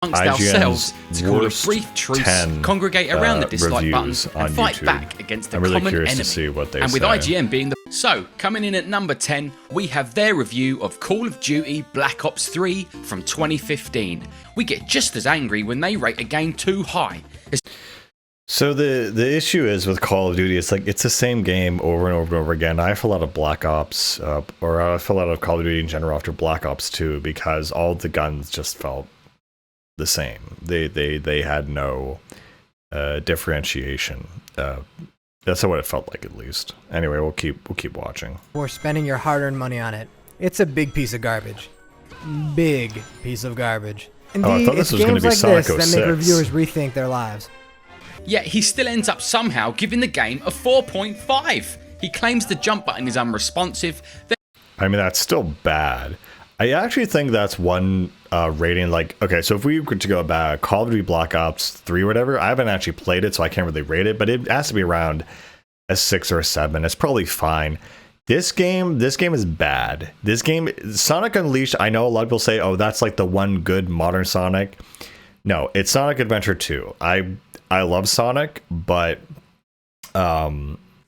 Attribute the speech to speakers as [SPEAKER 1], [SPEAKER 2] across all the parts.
[SPEAKER 1] amongst ourselves to call a brief truce, congregate around the dislike button, and fight back against the common enemy.
[SPEAKER 2] To see what they
[SPEAKER 1] and with
[SPEAKER 2] say.
[SPEAKER 1] IGN being the... So, coming in at number 10, we have their review of Call of Duty Black Ops 3 from 2015. We get just as angry when they rate a game too high.
[SPEAKER 2] So the issue is with Call of Duty, it's like it's the same game over and over and over again. I feel a lot of Black Ops, or I feel a lot of Call of Duty in general after Black Ops 2 because all the guns just felt the same. They had no differentiation. That's what it felt like, at least. Anyway, we'll keep watching.
[SPEAKER 3] Or spending your hard-earned money on it. It's a big piece of garbage. Big piece of garbage. Indeed,
[SPEAKER 2] I thought this was going to be
[SPEAKER 3] like
[SPEAKER 2] Sonic 06.
[SPEAKER 3] that make reviewers rethink their lives.
[SPEAKER 1] Yet he still ends up somehow giving the game a 4.5. He claims the jump button is unresponsive.
[SPEAKER 2] I mean, that's still bad. I actually think that's one rating, like, okay, so if we were to go back, Call of Duty Black Ops 3 or whatever, I haven't actually played it, so I can't really rate it, but it has to be around a 6 or a 7. It's probably fine. This game is bad. This game, Sonic Unleashed, I know a lot of people say, oh, that's like the one good modern Sonic. No, it's Sonic Adventure 2. I love Sonic, but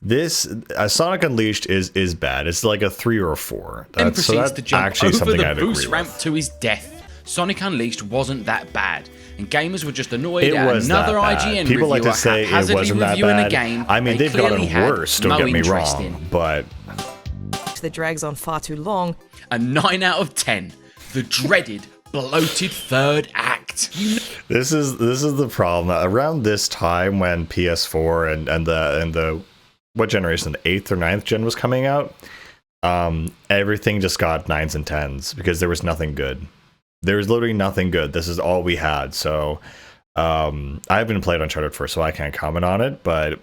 [SPEAKER 2] this Sonic Unleashed is bad. It's like a 3 or a 4.
[SPEAKER 1] That's to jump actually over the boost ramp to his death. Sonic Unleashed wasn't that bad, and gamers were just annoyed at another IGN
[SPEAKER 2] people
[SPEAKER 1] reviewer
[SPEAKER 2] like to say it wasn't that bad.
[SPEAKER 1] A game
[SPEAKER 2] I mean, they've gotten worse. Don't get me wrong, but
[SPEAKER 4] that drags on far too long.
[SPEAKER 1] A 9 out of 10. The dreaded, bloated third act.
[SPEAKER 2] This is the problem. Around this time when PS4 and the what generation, the 8th or 9th gen was coming out, everything just got 9s and 10s because there was nothing good. There was literally nothing good. This is all we had. So I haven't played Uncharted 4, so I can't comment on it, but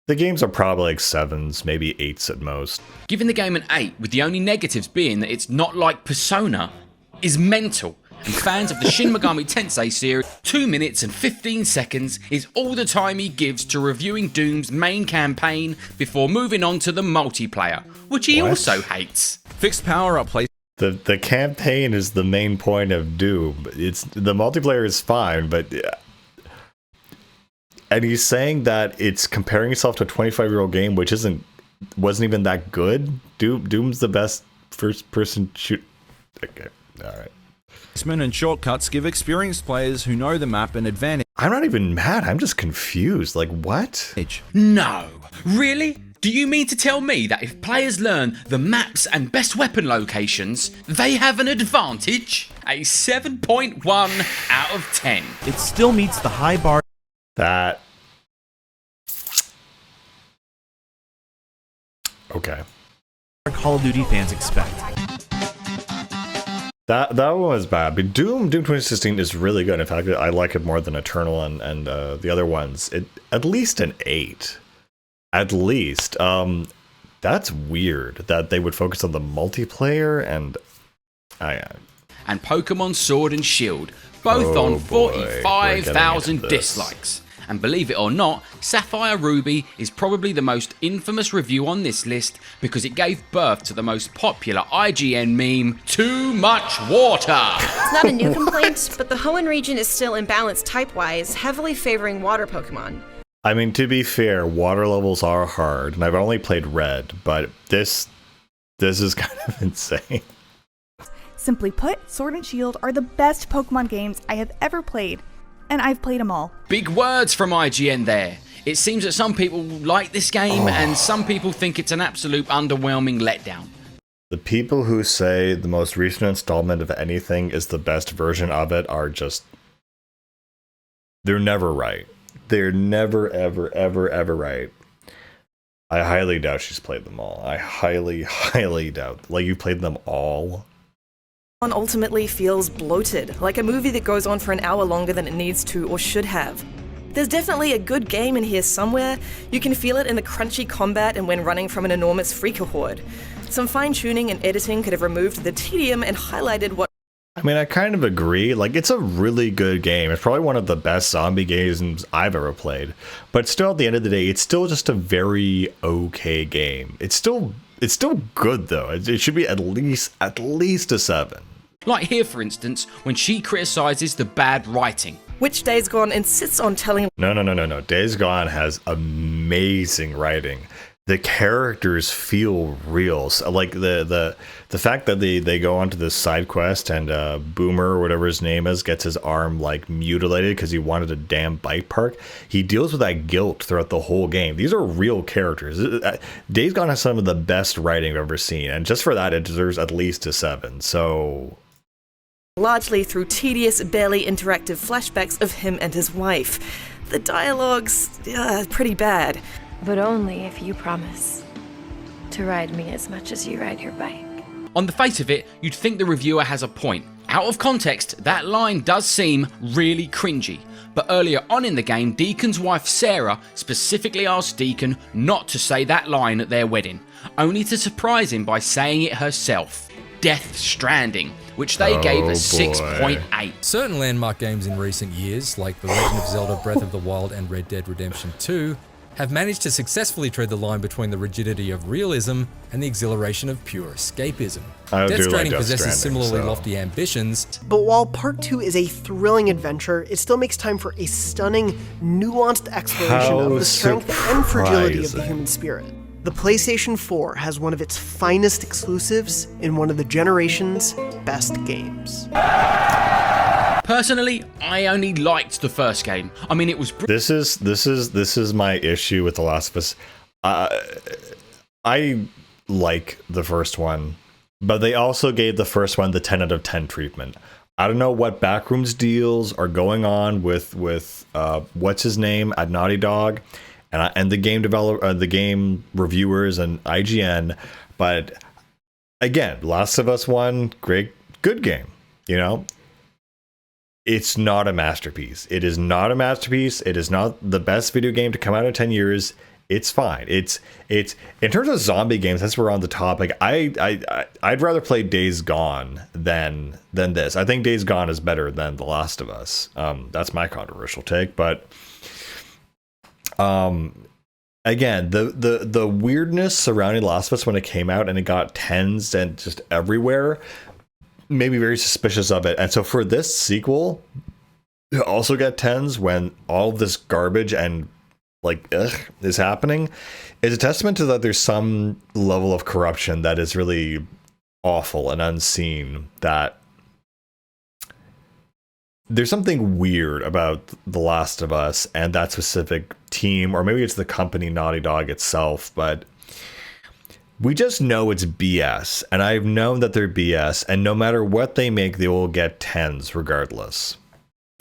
[SPEAKER 2] the games are probably like 7s, maybe 8s at most.
[SPEAKER 1] Giving the game an 8, with the only negatives being that it's not like Persona, is mental. And fans of the Shin Megami Tensei series, 2 minutes and 15 seconds is all the time he gives to reviewing Doom's main campaign before moving on to the multiplayer, which he also hates.
[SPEAKER 5] Fixed power-up play.
[SPEAKER 2] The campaign is the main point of Doom. It's the multiplayer is fine, but and he's saying that it's comparing itself to a 25-year-old game, which wasn't even that good. Doom's the best first-person shoot. Okay, all right.
[SPEAKER 5] And shortcuts give experienced players who know the map an advantage.
[SPEAKER 2] I'm not even mad. I'm just confused. Like, what?
[SPEAKER 1] No. Really? Do you mean to tell me that if players learn the maps and best weapon locations, they have an advantage? A 7.1 out of 10.
[SPEAKER 6] It still meets the high bar
[SPEAKER 2] that... Okay.
[SPEAKER 6] Call of Duty fans expect.
[SPEAKER 2] That one was bad, but Doom 2016 is really good. In fact, I like it more than Eternal and the other ones. At least an 8. At least. That's weird that they would focus on the multiplayer and...
[SPEAKER 1] And Pokemon Sword and Shield, both on 45,000 dislikes. And believe it or not, Sapphire Ruby is probably the most infamous review on this list because it gave birth to the most popular IGN meme, Too Much Water.
[SPEAKER 4] It's not a new complaint, but the Hoenn region is still imbalanced type-wise, heavily favoring water Pokemon.
[SPEAKER 2] I mean, to be fair, water levels are hard, and I've only played Red, but this is kind of insane.
[SPEAKER 7] Simply put, Sword and Shield are the best Pokemon games I have ever played. And I've played them all.
[SPEAKER 1] Big words from IGN there. It seems that some people like this game and some people think it's an absolute underwhelming letdown.
[SPEAKER 2] The people who say the most recent installment of anything is the best version of it are just... They're never right. They're never, ever, ever, ever right. I highly doubt she's played them all. I highly, highly doubt. Like, you played them all?
[SPEAKER 4] Ultimately feels bloated, like a movie that goes on for an hour longer than it needs to or should have. There's definitely a good game in here somewhere. You can feel it in the crunchy combat and when running from an enormous freaker horde. Some fine-tuning and editing could have removed the tedium and highlighted what...
[SPEAKER 2] I mean, I kind of agree. Like, it's a really good game. It's probably one of the best zombie games I've ever played. But still, at the end of the day, it's still just a very okay game. It's still good, though. It should be at least a 7.
[SPEAKER 1] Like here, for instance, when she criticises the bad writing.
[SPEAKER 4] Which Days Gone insists on telling.
[SPEAKER 2] No. Days Gone has amazing writing. The characters feel real. So, like the fact that they go onto this side quest and Boomer, or whatever his name is, gets his arm like mutilated because he wanted a damn bike park. He deals with that guilt throughout the whole game. These are real characters. Days Gone has some of the best writing I've ever seen, and just for that, it deserves at least a 7. So.
[SPEAKER 4] Largely through tedious, barely interactive flashbacks of him and his wife. The dialogue's pretty bad.
[SPEAKER 8] But only if you promise to ride me as much as you ride your bike.
[SPEAKER 1] On the face of it, you'd think the reviewer has a point. Out of context, that line does seem really cringy. But earlier on in the game, Deacon's wife Sarah specifically asked Deacon not to say that line at their wedding, only to surprise him by saying it herself. Death Stranding, which they gave a 6.8.
[SPEAKER 9] Certain landmark games in recent years, like The Legend of Zelda Breath of the Wild and Red Dead Redemption 2, have managed to successfully tread the line between the rigidity of realism and the exhilaration of pure escapism. Death Stranding possesses similarly lofty ambitions.
[SPEAKER 10] But while Part 2 is a thrilling adventure, it still makes time for a stunning, nuanced exploration of the strength and fragility of the human spirit. The PlayStation 4 has one of its finest exclusives in one of the generation's best games.
[SPEAKER 1] Personally, I only liked the first game. I mean, it was.
[SPEAKER 2] This is my issue with The Last of Us. I like the first one, but they also gave the first one the 10 out of 10 treatment. I don't know what backrooms deals are going on with what's his name at Naughty Dog, and the game the game reviewers and IGN. But again, Last of Us 1, good game, you know. It's not a masterpiece. It is not a masterpiece. It is not the best video game to come out in 10 years. It's fine. It's in terms of zombie games, that's where we're on the topic. I'd rather play Days Gone than this. I think Days Gone is better than The Last of Us. That's my controversial take, but again, the weirdness surrounding Last of Us when it came out and it got 10s and just everywhere made me very suspicious of it. And so for this sequel to also get 10s when all this garbage and is happening is a testament to that there's some level of corruption that is really awful and unseen, that there's something weird about The Last of Us and that specific team, or maybe it's the company Naughty Dog itself, but we just know it's BS, and I've known that they're BS, and no matter what they make, they will get 10s regardless.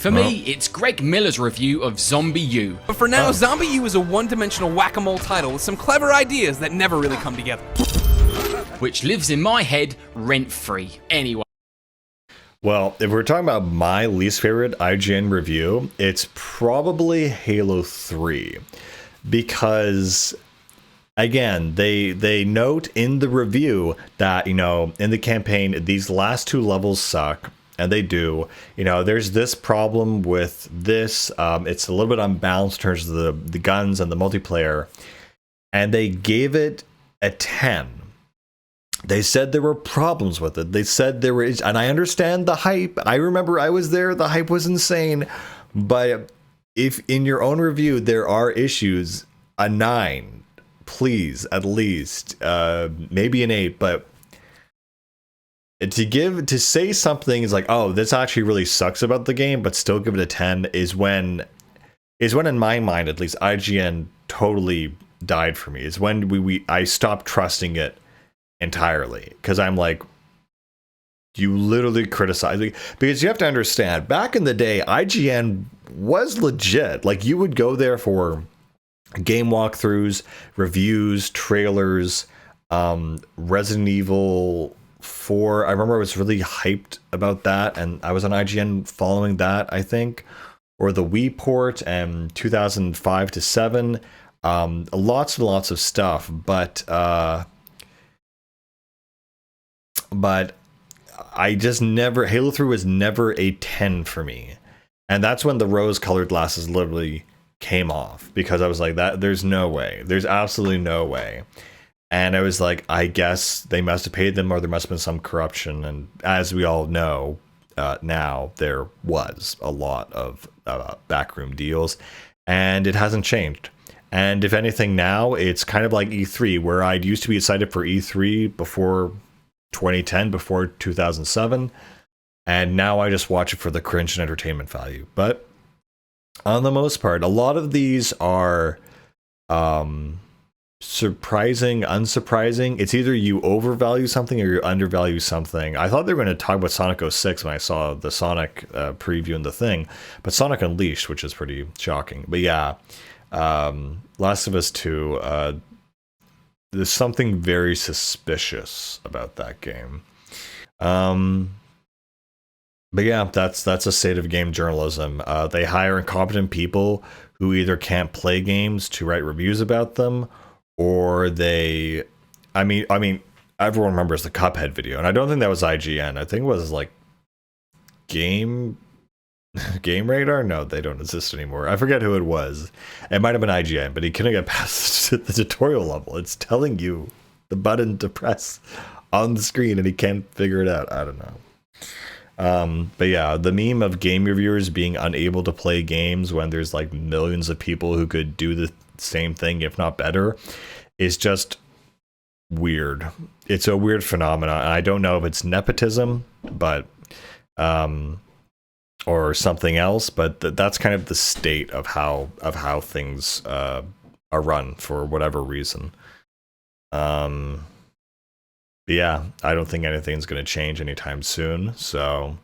[SPEAKER 1] For me, it's Greg Miller's review of Zombie U.
[SPEAKER 11] But for now, Zombie U is a one-dimensional whack-a-mole title with some clever ideas that never really come together.
[SPEAKER 1] Which lives in my head rent-free. Anyway.
[SPEAKER 2] Well, if we're talking about my least favorite IGN review, it's probably Halo 3. Because again, they note in the review that, you know, in the campaign, these last 2 levels suck. And they do. You know, there's this problem with this. It's a little bit unbalanced in terms of the guns and the multiplayer. And they gave it a 10. They said there were problems with it. They said there were, and I understand the hype. I remember I was there. The hype was insane. But if in your own review there are issues, a 9, please, at least. Maybe an 8, but to say something is like, oh, this actually really sucks about the game, but still give it a 10 is when in my mind, at least, IGN totally died for me. Is when I stopped trusting it entirely, because I'm like, you literally criticize it. Because you have to understand, back in the day, IGN was legit. Like, you would go there for game walkthroughs, reviews, trailers, Resident Evil 4. I remember I was really hyped about that, and I was on IGN following that, I think, or the Wii port and 2005 to 7. Lots and lots of stuff, but I just never, Halo 3 was never a 10 for me, and that's when the rose-colored glasses literally came off, because I was like, that there's no way, there's absolutely no way. And I was like, I guess they must have paid them, or there must have been some corruption. And as we all know, now there was a lot of backroom deals, and it hasn't changed. And if anything, now it's kind of like E3, where I'd used to be excited for E3 before 2010, before 2007, and now I just watch it for the cringe and entertainment value. But on the most part, a lot of these are surprising, unsurprising. It's either you overvalue something or you undervalue something. I thought they were going to talk about Sonic 06 when I saw the Sonic preview and the thing, but Sonic Unleashed, which is pretty shocking. But yeah, Last of Us 2, there's something very suspicious about that game. But yeah, that's a state of game journalism. They hire incompetent people who either can't play games to write reviews about them, or they, I mean, everyone remembers the Cuphead video, and I don't think that was IGN. I think it was like Game Radar. No, they don't exist anymore. I forget who it was. It might have been IGN, but he couldn't get past the tutorial level. It's telling you the button to press on the screen, and he can't figure it out. I don't know. But yeah, the meme of game reviewers being unable to play games when there's like millions of people who could do the same thing, if not better, is just weird. It's a weird phenomenon, and I don't know if it's nepotism, but or something else, but that's kind of the state of how things are run for whatever reason. Yeah, I don't think anything's going to change anytime soon, so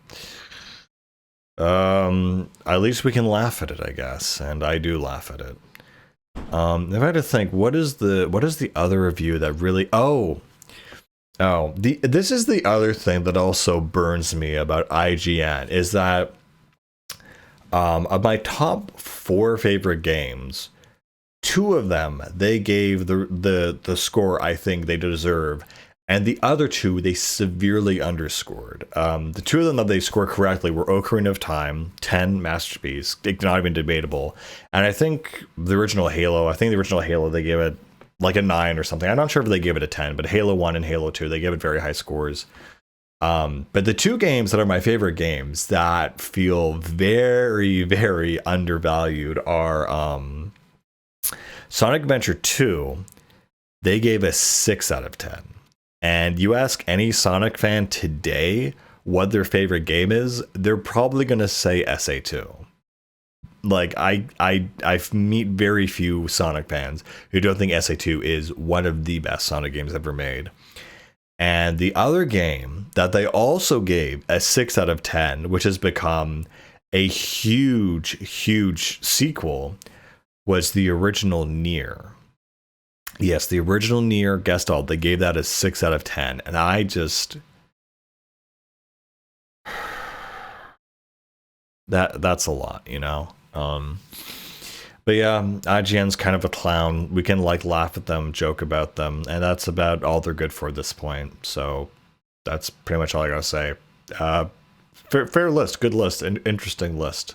[SPEAKER 2] at least we can laugh at it, I guess, and I do laugh at it. If I had to think, what is the other review that really this is the other thing that also burns me about IGN, is that of my top 4 favorite games, 2 of them they gave the score I think they deserve, and the other 2 they severely underscored. The 2 of them that they scored correctly were Ocarina of Time, 10 masterpiece, not even debatable, and I think the original Halo they gave it like a 9 or something. I'm not sure if they gave it a 10, but Halo 1 and Halo 2 they gave it very high scores. But the 2 games that are my favorite games that feel very, very undervalued are Sonic Adventure 2. They gave a 6 out of 10. And you ask any Sonic fan today what their favorite game is, they're probably going to say SA2. Like, I meet very few Sonic fans who don't think SA2 is one of the best Sonic games ever made. And the other game that they also gave a 6 out of 10, which has become a huge, huge sequel, was the original Nier. Yes, the original Nier Gestalt, they gave that a 6 out of 10. And I just... That's a lot, you know? But yeah, IGN's kind of a clown. We can like laugh at them, joke about them, and that's about all they're good for at this point. So that's pretty much all I gotta say. Fair list, good list, and interesting list.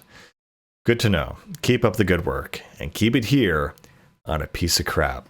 [SPEAKER 2] Good to know. Keep up the good work, and keep it here on A Piece of Crap.